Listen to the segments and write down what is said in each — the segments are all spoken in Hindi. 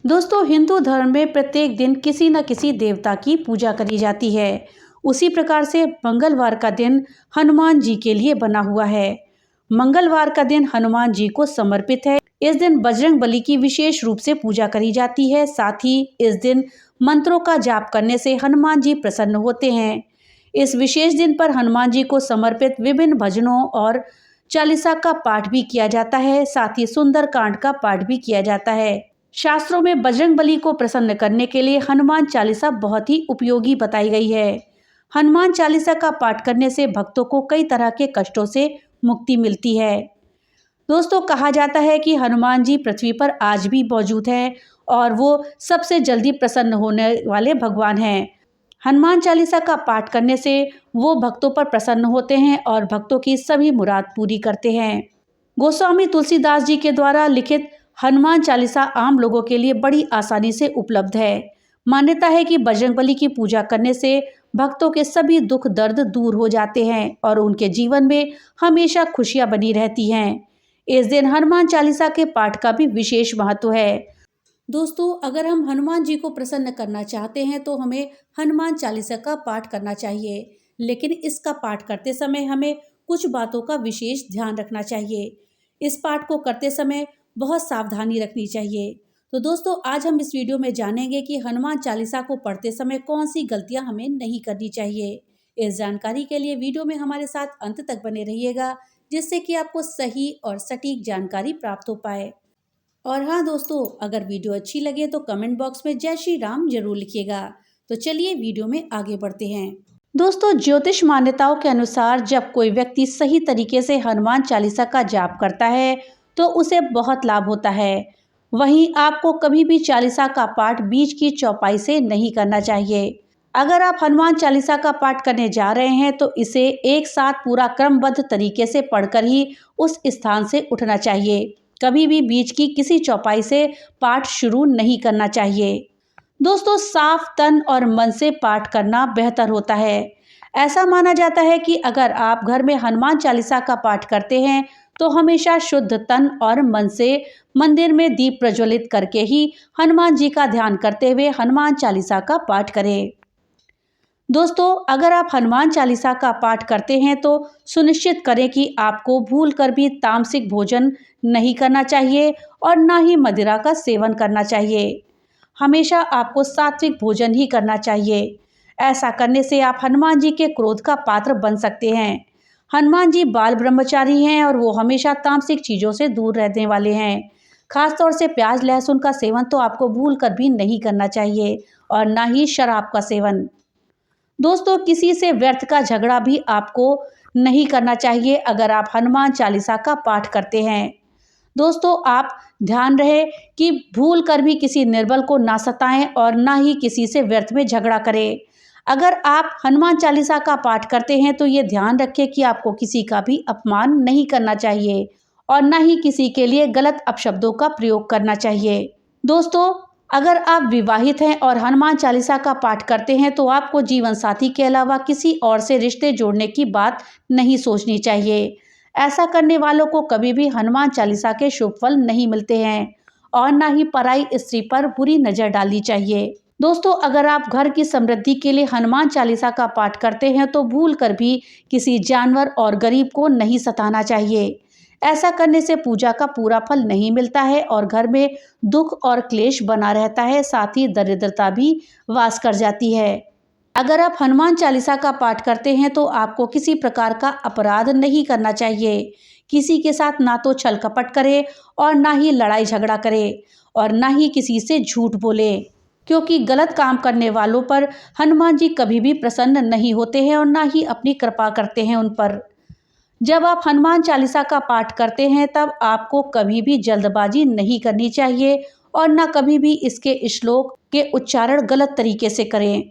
दोस्तों, हिंदू धर्म में प्रत्येक दिन किसी न किसी देवता की पूजा करी जाती है। उसी प्रकार से मंगलवार का दिन हनुमान जी के लिए बना हुआ है। मंगलवार का दिन हनुमान जी को समर्पित है। इस दिन बजरंग बली की विशेष रूप से पूजा करी जाती है। साथ ही इस दिन मंत्रों का जाप करने से हनुमान जी प्रसन्न होते हैं। इस विशेष दिन पर हनुमान जी को समर्पित विभिन्न भजनों और चालीसा का पाठ भी किया जाता है। साथ ही सुंदर कांड का पाठ भी किया जाता है। शास्त्रों में बजरंग बली को प्रसन्न करने के लिए हनुमान चालीसा बहुत ही उपयोगी बताई गई है। हनुमान चालीसा का पाठ करने से भक्तों को कई तरह के कष्टों से मुक्ति मिलती है। दोस्तों, कहा जाता है कि हनुमान जी पृथ्वी पर आज भी मौजूद हैं और वो सबसे जल्दी प्रसन्न होने वाले भगवान हैं। हनुमान चालीसा का पाठ करने से वो भक्तों पर प्रसन्न होते हैं और भक्तों की सभी मुराद पूरी करते हैं। गोस्वामी तुलसीदास जी के द्वारा लिखित हनुमान चालीसा आम लोगों के लिए बड़ी आसानी से उपलब्ध है। मान्यता है कि बजरंगबली की पूजा करने से भक्तों के सभी दुख दर्द दूर हो जाते हैं और उनके जीवन में हमेशा खुशियां बनी रहती हैं। इस दिन हनुमान चालीसा के पाठ का भी विशेष महत्व है। दोस्तों, अगर हम हनुमान जी को प्रसन्न करना चाहते हैं तो हमें हनुमान चालीसा का पाठ करना चाहिए। लेकिन इसका पाठ करते समय हमें कुछ बातों का विशेष ध्यान रखना चाहिए। इस पाठ को करते समय बहुत सावधानी रखनी चाहिए। तो दोस्तों, आज हम इस वीडियो में जानेंगे कि हनुमान चालीसा को पढ़ते समय कौन सी गलतियां हमें नहीं करनी चाहिए। इस जानकारी के लिए वीडियो में हमारे साथ अंत तक बने रहिएगा, जिससे कि आपको सही और सटीक जानकारी प्राप्त हो पाए। और हाँ दोस्तों, अगर वीडियो अच्छी लगे तो कमेंट बॉक्स में जय श्री राम जरूर लिखिएगा। तो चलिए वीडियो में आगे बढ़ते हैं। दोस्तों, ज्योतिष मान्यताओं के अनुसार जब कोई व्यक्ति सही तरीके से हनुमान चालीसा का जाप करता है तो उसे बहुत लाभ होता है। वहीं आपको कभी भी चालीसा का पाठ बीच की चौपाई से नहीं करना चाहिए। अगर आप हनुमान चालीसा का पाठ करने जा रहे हैं तो इसे एक साथ पूरा क्रमबद्ध तरीके से पढ़कर ही उस स्थान से उठना चाहिए। कभी भी बीच की किसी चौपाई से पाठ शुरू नहीं करना चाहिए। दोस्तों, साफ तन और मन से पाठ करना बेहतर होता है। ऐसा माना जाता है कि अगर आप घर में हनुमान चालीसा का पाठ करते हैं तो हमेशा शुद्ध तन और मन से मंदिर में दीप प्रज्वलित करके ही हनुमान जी का ध्यान करते हुए हनुमान चालीसा का पाठ करें। दोस्तों, अगर आप हनुमान चालीसा का पाठ करते हैं तो सुनिश्चित करें कि आपको भूल कर भी तामसिक भोजन नहीं करना चाहिए और ना ही मदिरा का सेवन करना चाहिए। हमेशा आपको सात्विक भोजन ही करना चाहिए। ऐसा करने से आप हनुमान जी के क्रोध का पात्र बन सकते हैं। हनुमान जी बाल ब्रह्मचारी हैं और वो हमेशा तामसिक चीज़ों से दूर रहने वाले हैं। खासतौर से प्याज लहसुन का सेवन तो आपको भूल कर भी नहीं करना चाहिए और ना ही शराब का सेवन। दोस्तों, किसी से व्यर्थ का झगड़ा भी आपको नहीं करना चाहिए अगर आप हनुमान चालीसा का पाठ करते हैं। दोस्तों, आप ध्यान रहे कि भूल कर भी किसी निर्बल को ना सताएं और ना ही किसी से व्यर्थ में झगड़ा करें। अगर आप हनुमान चालीसा का पाठ करते हैं तो ये ध्यान रखें कि आपको किसी का भी अपमान नहीं करना चाहिए और ना ही किसी के लिए गलत अपशब्दों का प्रयोग करना चाहिए। दोस्तों, अगर आप विवाहित हैं और हनुमान चालीसा का पाठ करते हैं तो आपको जीवन साथी के अलावा किसी और से रिश्ते जोड़ने की बात नहीं सोचनी चाहिए। ऐसा करने वालों को कभी भी हनुमान चालीसा के शुभ फल नहीं मिलते हैं और ना ही पराई स्त्री पर बुरी नजर डालनी चाहिए। दोस्तों, अगर आप घर की समृद्धि के लिए हनुमान चालीसा का पाठ करते हैं तो भूल कर भी किसी जानवर और गरीब को नहीं सताना चाहिए। ऐसा करने से पूजा का पूरा फल नहीं मिलता है और घर में दुख और क्लेश बना रहता है। साथ ही दरिद्रता भी वास कर जाती है। अगर आप हनुमान चालीसा का पाठ करते हैं तो आपको किसी प्रकार का अपराध नहीं करना चाहिए। किसी के साथ ना तो छल कपट करे और ना ही लड़ाई झगड़ा करे और ना ही किसी से झूठ बोले, क्योंकि गलत काम करने वालों पर हनुमान जी कभी भी प्रसन्न नहीं होते हैं और ना ही अपनी कृपा करते हैं उन पर। जब आप हनुमान चालीसा का पाठ करते हैं तब आपको कभी भी जल्दबाजी नहीं करनी चाहिए और ना कभी भी इसके श्लोक के उच्चारण गलत तरीके से करें।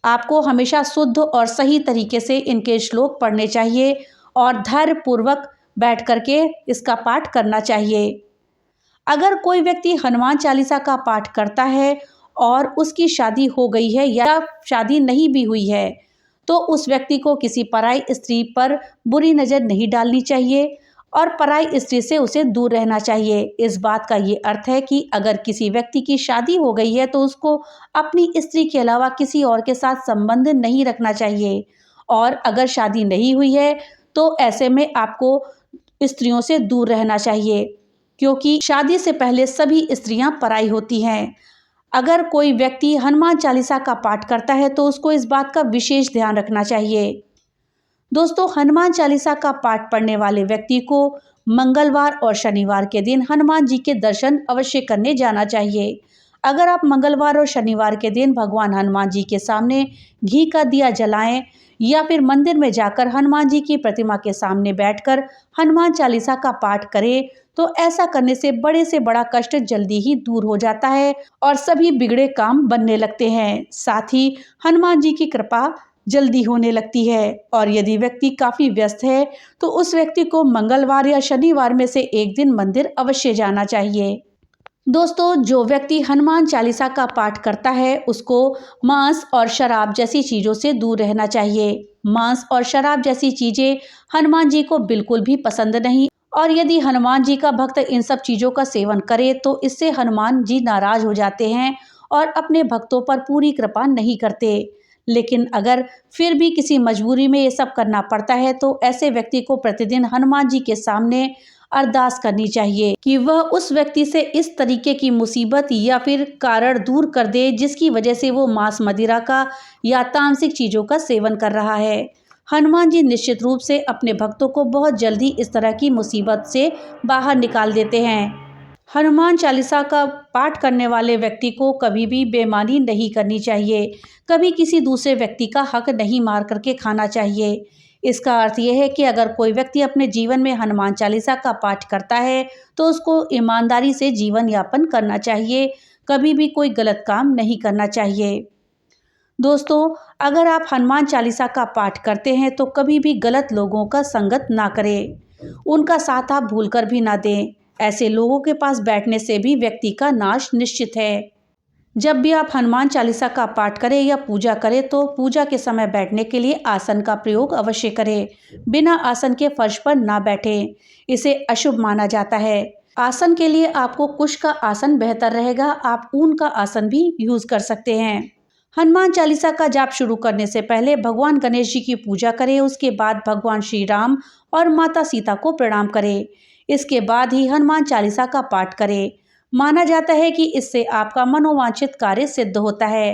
आपको हमेशा शुद्ध और सही तरीके से इनके श्लोक पढ़ने चाहिए और धैर्यपूर्वक बैठ करके इसका पाठ करना चाहिए। अगर कोई व्यक्ति हनुमान चालीसा का पाठ करता है और उसकी शादी हो गई है या शादी नहीं भी हुई है तो उस व्यक्ति को किसी पराई स्त्री पर बुरी नज़र नहीं डालनी चाहिए और पराई स्त्री से उसे दूर रहना चाहिए। इस बात का ये अर्थ है कि अगर किसी व्यक्ति की शादी हो गई है तो उसको अपनी स्त्री के अलावा किसी और के साथ संबंध नहीं रखना चाहिए, और अगर शादी नहीं हुई है तो ऐसे में आपको स्त्रियों से दूर रहना चाहिए, क्योंकि शादी से पहले सभी स्त्रियां पराई होती हैं। अगर कोई व्यक्ति हनुमान चालीसा का पाठ करता है तो उसको इस बात का विशेष ध्यान रखना चाहिए। दोस्तों, हनुमान चालीसा का पाठ पढ़ने वाले व्यक्ति को मंगलवार और शनिवार के दिन हनुमान जी के दर्शन अवश्य करने जाना चाहिए। अगर आप मंगलवार और शनिवार के दिन भगवान हनुमान जी के सामने घी का दिया जलाएं या फिर मंदिर में जाकर हनुमान जी की प्रतिमा के सामने बैठकर हनुमान चालीसा का पाठ करें तो ऐसा करने से बड़ा कष्ट जल्दी ही दूर हो जाता है और सभी बिगड़े काम बनने लगते हैं। साथ ही हनुमान जी की कृपा जल्दी होने लगती है। और यदि व्यक्ति काफ़ी व्यस्त है तो उस व्यक्ति को मंगलवार या शनिवार में से एक दिन मंदिर अवश्य जाना चाहिए। दोस्तों, जो व्यक्ति हनुमान चालीसा का पाठ करता है उसको मांस और शराब जैसी चीज़ों से दूर रहना चाहिए। मांस और शराब जैसी चीज़ें हनुमान जी को बिल्कुल भी पसंद नहीं, और यदि हनुमान जी का भक्त इन सब चीज़ों का सेवन करे तो इससे हनुमान जी नाराज हो जाते हैं और अपने भक्तों पर पूरी कृपा नहीं करते। लेकिन अगर फिर भी किसी मजबूरी में ये सब करना पड़ता है तो ऐसे व्यक्ति को प्रतिदिन हनुमान जी के सामने अरदास करनी चाहिए कि वह उस व्यक्ति से इस तरीके की मुसीबत या फिर कारण दूर कर दे जिसकी वजह से वो मांस मदिरा का या तामसिक चीज़ों का सेवन कर रहा है। हनुमान जी निश्चित रूप से अपने भक्तों को बहुत जल्दी इस तरह की मुसीबत से बाहर निकाल देते हैं। हनुमान चालीसा का पाठ करने वाले व्यक्ति को कभी भी बेईमानी नहीं करनी चाहिए, कभी किसी दूसरे व्यक्ति का हक नहीं मार करके खाना चाहिए। इसका अर्थ यह है कि अगर कोई व्यक्ति अपने जीवन में हनुमान चालीसा का पाठ करता है तो उसको ईमानदारी से जीवन यापन करना चाहिए, कभी भी कोई गलत काम नहीं करना चाहिए। दोस्तों, अगर आप हनुमान चालीसा का पाठ करते हैं तो कभी भी गलत लोगों का संगत ना करें, उनका साथ आप भूलकर भी ना दें। ऐसे लोगों के पास बैठने से भी व्यक्ति का नाश निश्चित है। जब भी आप हनुमान चालीसा का पाठ करें या पूजा करें तो पूजा के समय बैठने के लिए आसन का प्रयोग अवश्य करें। बिना आसन के फर्श पर ना बैठें, इसे अशुभ माना जाता है। आसन के लिए आपको कुश का आसन बेहतर रहेगा, आप ऊन का आसन भी यूज कर सकते हैं। हनुमान चालीसा का जाप शुरू करने से पहले भगवान गणेश जी की पूजा करें, उसके बाद भगवान श्री राम और माता सीता को प्रणाम करें। इसके बाद ही हनुमान चालीसा का पाठ करें। माना जाता है कि इससे आपका मनोवांछित कार्य सिद्ध होता है।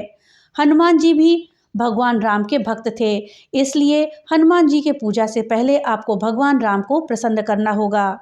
हनुमान जी भी भगवान राम के भक्त थे, इसलिए हनुमान जी के पूजा से पहले आपको भगवान राम को प्रसन्न करना होगा।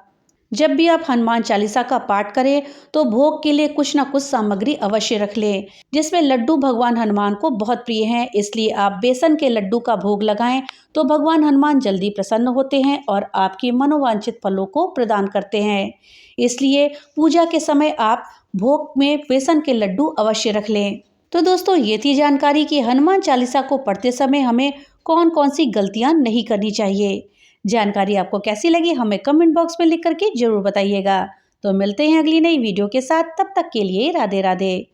जब भी आप हनुमान चालीसा का पाठ करें तो भोग के लिए कुछ ना कुछ सामग्री अवश्य रख लें, जिसमें लड्डू भगवान हनुमान को बहुत प्रिय हैं, इसलिए आप बेसन के लड्डू का भोग लगाएं तो भगवान हनुमान जल्दी प्रसन्न होते हैं और आपकी मनोवांछित फलों को प्रदान करते हैं। इसलिए पूजा के समय आप भोग में बेसन के लड्डू अवश्य रख लें। तो दोस्तों, ये थी जानकारी कि हनुमान चालीसा को पढ़ते समय हमें कौन कौन सी गलतियां नहीं करनी चाहिए। जानकारी आपको कैसी लगी हमें कमेंट बॉक्स में लिख करके जरूर बताइएगा। तो मिलते हैं अगली नई वीडियो के साथ, तब तक के लिए राधे राधे।